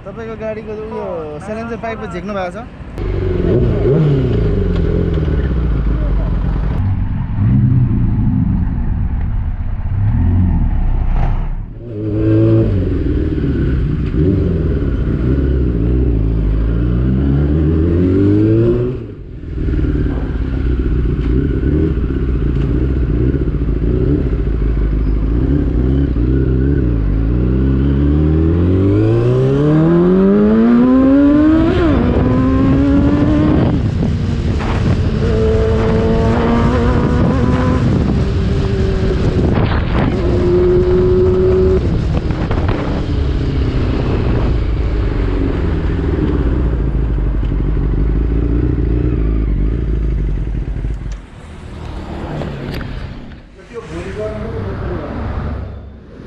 तपाईको गाडीको उयो सिलिन्डर पाइप झिक्नु भएको छ।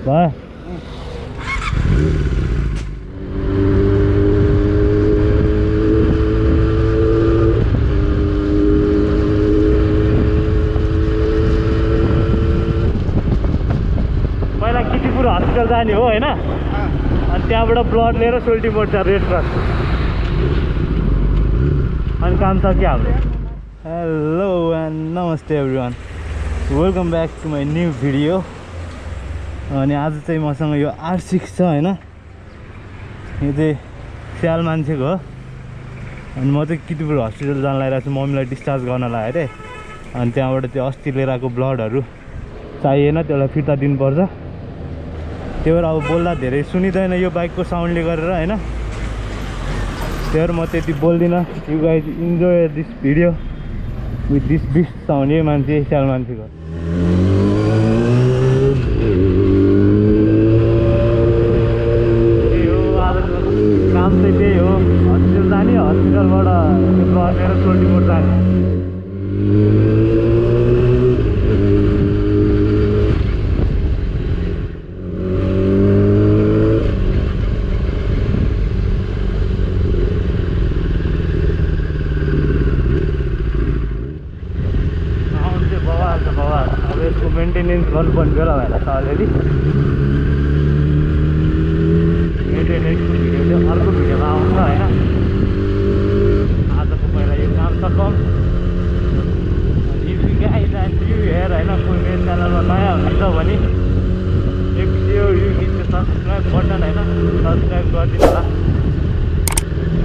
भयो पहिला कितिपुर हस्पिटल जाने हो हैन अनि त्यहाँबाट ब्लड लिएर सोल्टी मोड छ रेड क्रस अनि काम सक्यो हाम्रो। हेलो एन्ड नमस्ते everyone, welcome back to my new video. अनि आज चाहिँ मसँग यो R6 छ हैन, यो चाहिँ स्याल मान्छेको हो। अनि म चाहिँ कितिपुर हस्पिटल जान लागिरहेको छु मम्मीलाई डिस्चार्ज गर्न लाग्यो अरे। अनि त्यहाँबाट त्यो अस्ति लिएर आएको ब्लडहरू चाहिएन, त्यसलाई फिर्ता दिनुपर्छ। त्यही भएर अब बोल्दा धेरै सुनिँदैन यो बाइकको साउन्डले गरेर हैन, त्यही भएर म त्यति बोल्दिनँ। You guys enjoy this video with this beast sound. यही मान्छे स्याल मान्छेको काम चाहिँ त्यही हो, हस्पिटल जाने, हस्पिटलबाट लगेर सोल्टी मोड जाने। साउन्ड चाहिँ बवाल छ बवाल। अब यसको मेन्टेनेन्स गर्नुपर्ने बेला भएर छ अलिअलि। मेन्टेनेन्सको भिडियो चाहिँ अर्को भिडियोमा आउँछ होइन। आजको पहिला यो काम सकौँ। If you guys and you here होइन, कोही मेरो च्यानलमा नयाँ हुनुहुन्छ भने एक यो हिट द सब्सक्राइब बटन होइन, सब्सक्राइब गरिदिनु होला।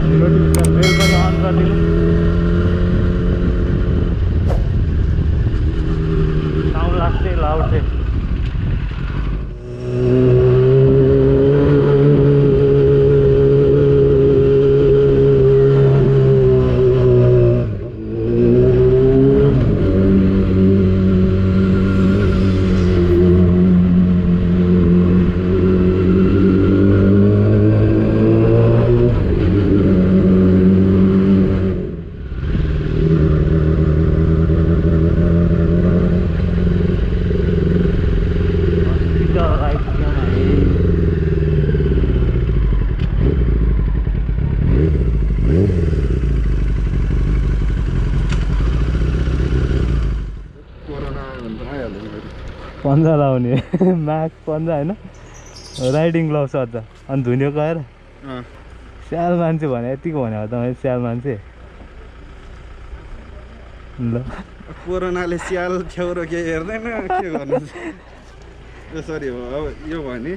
अनि नोटिफिकेसन बेल पनि अन गरिदिनु। साउन्ड लाग्छ लाउड चाहिँ। पन्जा लाउने म्याक्स पन्जा होइन, राइडिङ ग्लोभ्स अझ। अनि धुन्यो गएर स्याल मान्छे भने यतिको भनेको तपाईँ स्याल मान्छे। ल कोरोनाले स्याल छेउरो के हेर्दैन के गर्नु। यसरी हो अब यो भने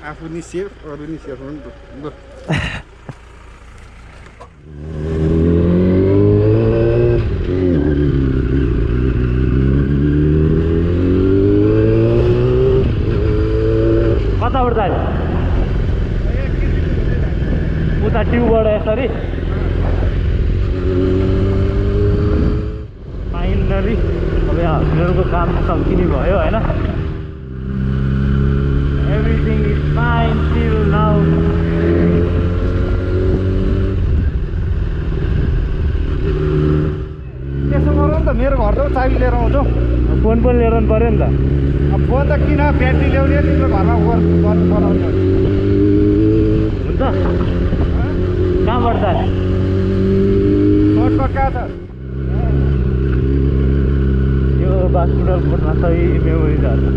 आफू नि सेफ अरू नि सेफ हो नि त। ल कताबाट जाने उता ट्युबबाट यसरी फाइनली अब यहाँ हस्पिटलको काम सकिने भयो होइन। Everything is fine till now. त्यसो गरौँ त, मेरो घर त चाबी लिएर आउँछु। फोन पनि लिएर पऱ्यो नि त। अब फोन त किन ब्याट्री ल्याउने, तिम्रो घरमा गर्नु बनाउने हुन्छ। कहाँबाट जाने सर्टकट कहाँ छ? यो बास्कुडल कोटमा सही मेमोरिजहरू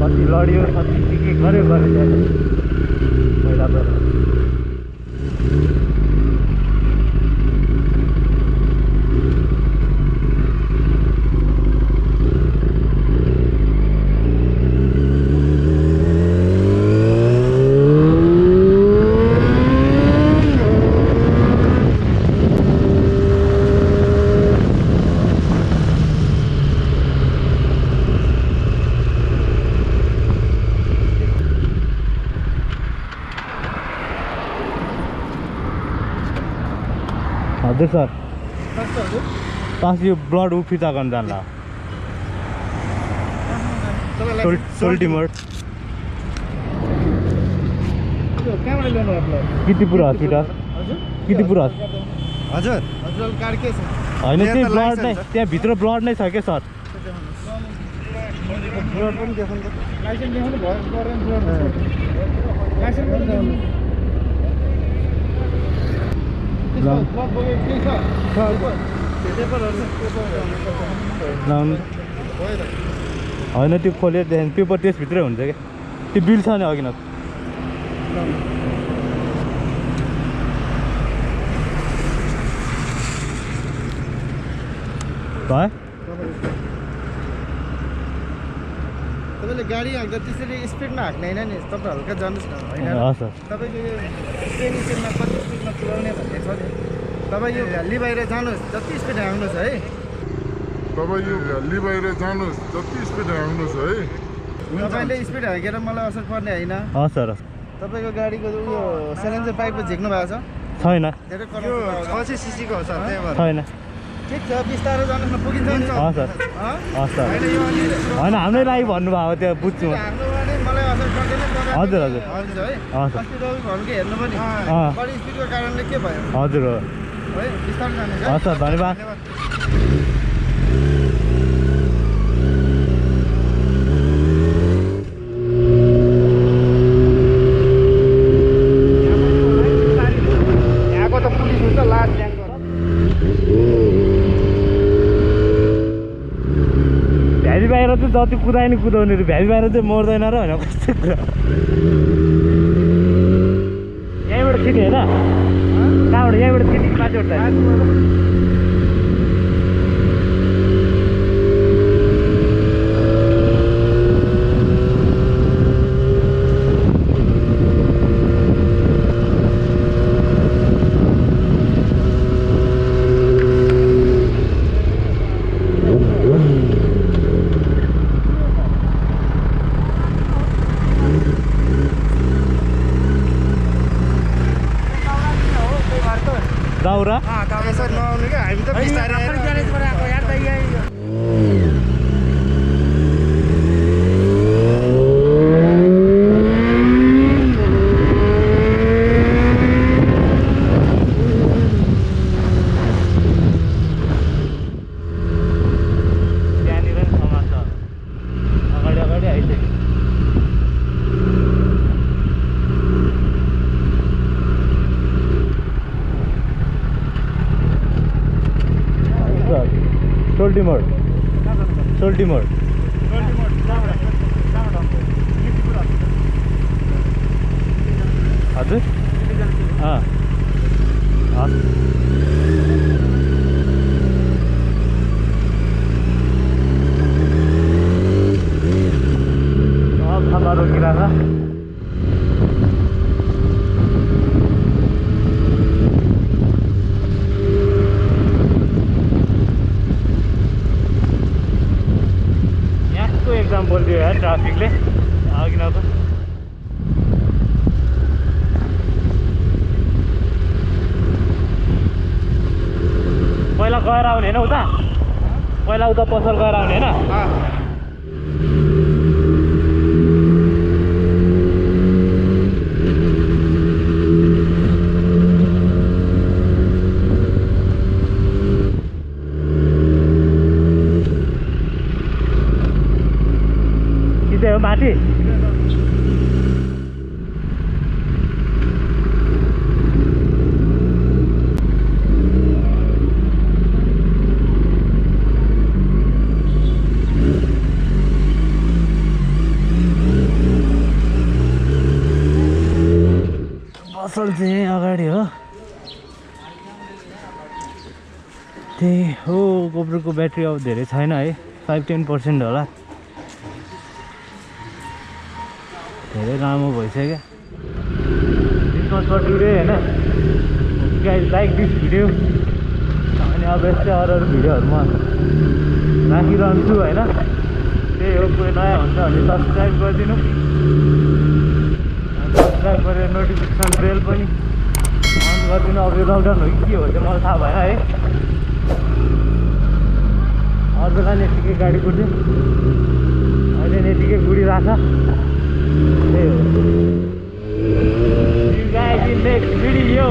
कति लड्यो कति के गर्यो पहिला त। हजुर सर हजुर पास यो ब्लड ऊ फिर्ता गर्न जान्ला सोल्टिमोड कहाँबाट ल्याउनु भयो किर्तिपुर हस्पिटल हजुर किर्तिपुर हजुर हजुर कार्ड के छ होइन त्यही ब्लड नै त्यहाँभित्र ब्लड नै छ क्या सर ब्लड पनि देखाउनु त लाइसेन्स देखाउनु भयो पर्दैन ब्लड लाइसेन्स पनि देखाउनु होइन त्यो खोलेर देखि पेपर त्यसभित्रै हुन्छ क्या त्यो बिल छ नि अघि न भयो तपाईँले गाडी हाँक्दा त्यसरी स्पिडमा हाँक्ने होइन नि तपाईँ हल्का जानुहोस् न होइन हस् तपाईँको यो ट्रेन स्टेसनमा कति स्पिडमा कुदाउने भन्ने छ नि तपाईँ यो भ्याली बाहिर जानुहोस् जति स्पिड हाँक्नुहोस् है तपाईँ यो भ्याली बाहिर जानुहोस् जति स्पिड हाँक्नुहोस् है तपाईँले स्पिड हाँकेर मलाई असर पर्ने होइन हस् सर तपाईँको गाडीको उयो सिलिन्डर पाइपको झिक्नु भएको छ छैन धेरै छ सिसीको हो सर त्यही भएर छैन ठिक छ बिस्तारै जानुहोस् न पुगिन्छ नि हस् सर हस् सर होइन यो अलि होइन हाम्रै लागि भन्नुभयो त्यहाँ बुझ्छु म हाम्रो गाडी मलाई असर पर्दैन तपाईँ हजुर हजुर हजुर है हस् अस्ति तपाईँ भन्नु कि हेर्नु पनि अँ बढी स्पिडको कारणले के भयो हजुर हो है बिस्तारै जानुहोस् है हस् सर धन्यवाद यहाँको त पुलिस हुन्छ लास्ट ल्याङ्क भ्याली बाहिर चाहिँ जति कुदायो नि कुदाउने भ्याली बाहिर चाहिँ मर्दैन र होइन कस्तो कुरा यहीँबाट खिच्ने होइन कहाँबाट यहीँबाट खिच्ने माथि उठ्दा दाउरा यसो नआउनु क्या हामी त बिस्तारै ग्यारेजबाट आएको यार त त्यहाँनिर नि समाज छ अगाडि अगाडि आइसक्यो सोल्टिमोड सोल्टिमोड हजुर अँ हस् खाना रोकिरहेको एग्जाम बोलिदियो यार ट्राफिकले अघि न त पहिला गएर आउने होइन उता पहिला उता पसल गएर आउने होइन हो माथि पसल चाहिँ अगाडि हो त्यही हो गोब्रोको ब्याट्री अब धेरै छैन है 5-10% होला धेरै लामो भइसक्यो दिस वाज फर टुडे होइन गाइज लाइक दिस भिडियो अनि अब यस्तै अरू भिडियोहरू म राखिरहन्छु होइन त्यही हो कोही नयाँ हुन्छ भने सब्सक्राइब गरिदिनु सब्सक्राइब गरेर नोटिफिकेसन बेल पनि गरिदिनु अब यो लकडाउन हो कि के हो चाहिँ मलाई थाहा भएन है अरू बेला नि यतिकै गाडी कुद्यो अहिले नि यतिकै गुडिरहेछ त्यही हो You guys in next video